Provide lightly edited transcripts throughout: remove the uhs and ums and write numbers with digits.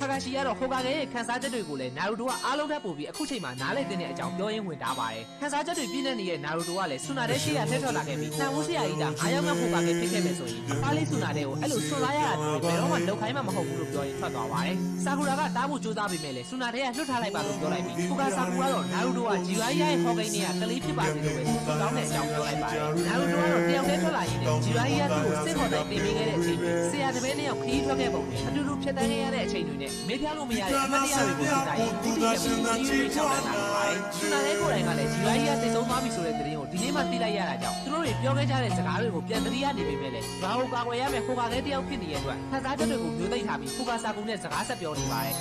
Kakashi ကတော့ Hokage ရဲ့ခန်းစားချက်တွေကိုလည်း Naruto ကအားလုံးထပ်ပို့ပြီးအခုချိန်မှာနားလည်တဲ့အကြောင်းပြောရင်းဝင်တာပါတယ်ခန်းစားချက်တွေပြည့်နေတဲ့ Naruto ကလည်း Tsunade ရှေ့ရထည့်ထွက်လာခဲ့ပြီးနှံဦးဆရာကြီးက9 ယောက်က Hokage ဖြစ်ခဲ့မယ်ဆိုရင်အဖားလေး Tsunade ကိုအဲ့လိုဆွန်လာရတာတွေဘယ်တော့မှလောက်ခိုင်းမှမဟုတ်ဘူးလို့ပြောရင်ထွက်သွားပါတယ် Sakura ကတားဖို့ကြိုးစားပေမဲ့လည်း Tsunade ကလွတ်ထားလိုက်ပါလို့ပြောလိုက်ပြီး Fukasaku ကတော့ Naruto က Jiraiya ရဲ့ Hokage နဲ့ကလေးဖြစ်ပါစေလို့ပဲသူတောင်းတဲ့အကြောင်းပြောလိုက်ပါတယ် Naruto ကတော့တယောက်တည်းထွက်လာရင်းနဲ့ Jiraiya သူ့ကိုစစ်ခေါ်တိုင်းတင်ပေးခဲ့တဲ့အချိန်ဆရာတပည့်နဲ့ရောက်ခရီးထွက်ခဲ့ပုံနဲ့အတူတူဖြတ်တန်းခဲ့ရတဲ့အချိန်တွေနဲ့မေးပြလို့မရတဲ့အမှတ်တရတွေကိုသိတိုင်းဒီလိုမျိုးရှောင်းလာတာပါ။ Tsunade ကိုယ်တိုင်ကလည်း Jiraiya တိတ်ဆုံးသွားပြီဆိုတဲ့သတင်းကိုဒီနေ့မှသိလိုက်ရတာကြောင့်သူတို့တွေပြောခဲ့ကြတဲ့စကားတွေကိုပြန်သတိရနေပေမဲ့လည်းဘာကိုကာကွယ်ရမယ် Hokage တယောက်ဖြစ်နေတဲ့အတွက်ခန်းစားချက်တွေကိုမျိုးသိထားပြီး Fukasaku နဲ့စကားဆက်ပြောနေပါတယ်။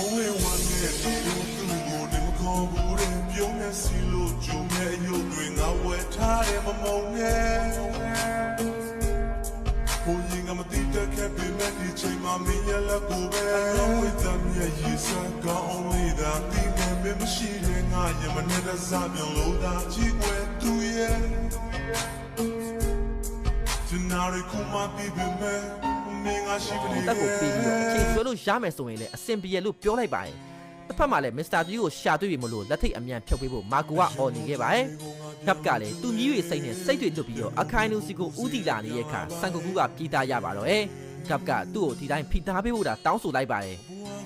Only one minute, you call Buddha, you may see look, you may you bring our time a moment. Pulling a matita cabin, medicine, mommy, yellow go back. With them, yeah, you said, only that the machine, I am another Sabian load that you went to, yeah. Tonight, come my baby man. တက်ကိုပြီးပြီးတော့အချိန်ဆွဲလို့ရမယ်ဆိုရင်လည်းအဆင်ပြေလို့ပြောလိုက်ပါတယ်တစ်ဖက်မှာလည်းမစ္စတာဂျီကိုရှာတွေ့ပြီမလို့လက်ထိတ်အမြန်ဖြုတ်ပေးဖို့မာကိုကအော်နေခဲ့ပါတယ်ကပ်ကလည်းသူ့ကြီးတွေစိတ်နဲ့စိတ်တွေလွတ်ပြီးတော့အခိုင်အလုံစီကိုဥတီလာနေတဲ့အခါဆန်ကူကူကပြေးသားရပါတော့ကပ်ကသူ့ကိုဒီတိုင်းဖိသားပေးဖို့တာတောင်းဆိုလိုက်ပါတယ်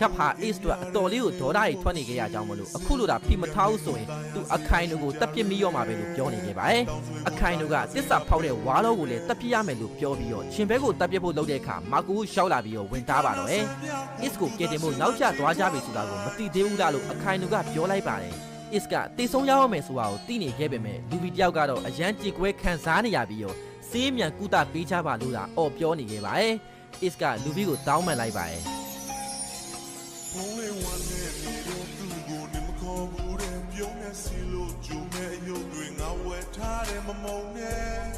ကပ်ဟာ Ace တို့အတော်လေးကိုဒေါသတွေထွက်နေခဲ့ရကြောင်းမလို့အခုလိုတာဖိမထားဘူးဆိုရင်သူအခိုင်တို့ကိုတက်ပစ်မိရောမှာပဲလို့ပြောနေခဲ့ပါတယ်အခိုင်တို့ကတစ်စာဖောက်တဲ့ဝါလောကိုလည်းတက်ပစ်ရမယ်လို့ပြောပြီးတော့ရှင်ဘဲကိုတက်ပစ်ဖို့လုပ်တဲ့အခါမာကူရှောက်လာပြီးတော့ဝင်သားပါတော့ Ace ကိုကယ်တင်ဖို့နောက်ကျသွားကြပြီဆိုတာကိုမသိသေးဘူးလားလို့အခိုင်တို့ကပြောလိုက်ပါတယ်Ace ကတေဆုံးရအောင်မယ်ဆိုတာကိုသိနေခဲ့ပေမဲ့လူဘီတယောက်ကတော့အရန်ကြေကွဲခံစားနေရပြီးတော့စေးမြန်ကုသပေးကြပါလို့သာအော်ပြောနေခဲ့ပါတယ်Ace ကလူဘီကိုတောင်းပန်လိုက်ပါတယ်Only one minute, you call Buddha, you may see look, you may you bring our time a moment.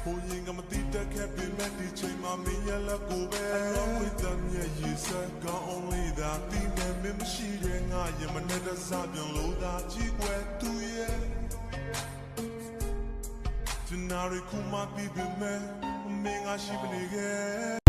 Pulling a matita cabin, medicine, mommy, yellow go back. With them, yeah, you said, only that the machine, I am another Sabian load that you went to, yeah. Tonight, come my baby man, I ship it again.